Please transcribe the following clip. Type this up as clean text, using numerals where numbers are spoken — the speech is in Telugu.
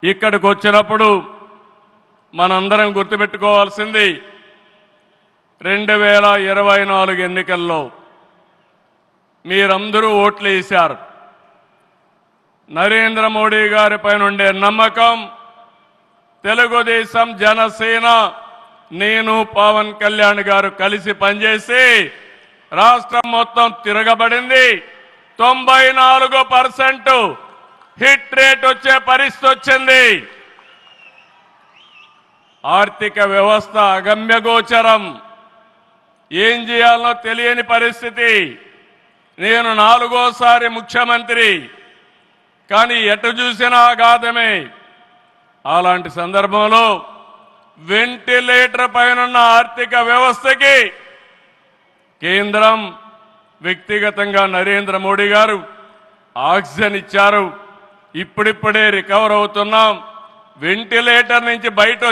ఇక్కడికి వచ్చినప్పుడు మనందరం గుర్తుపెట్టుకోవాల్సింది 2024 ఎన్నికల్లో మీరందరూ ఓట్లు వేశారు. నరేంద్ర మోడీ గారిపైన ఉండే నమ్మకం, తెలుగుదేశం, జనసేన, నేను, పవన్ కళ్యాణ్ గారు కలిసి పనిచేసి రాష్ట్రం మొత్తం తిరగబడింది. 94% హిట్ రేట్ వచ్చే పరిస్థితి వచ్చింది. ఆర్థిక వ్యవస్థ అగమ్యగోచరం, ఏం చేయాలో తెలియని పరిస్థితి. నేను 4వ సారి ముఖ్యమంత్రి, కానీ ఎటు చూసినా ఆఘాతమే. అలాంటి సందర్భంలో వెంటిలేటర్ పైనున్న ఆర్థిక వ్యవస్థకి కేంద్రం, వ్యక్తిగతంగా నరేంద్ర మోడీ గారు ఆక్సిజన్ ఇచ్చారు. ఇప్పుడిప్పుడే రికవర్ అవుతున్నాం. వెంటిలేటర్ నుంచి బయట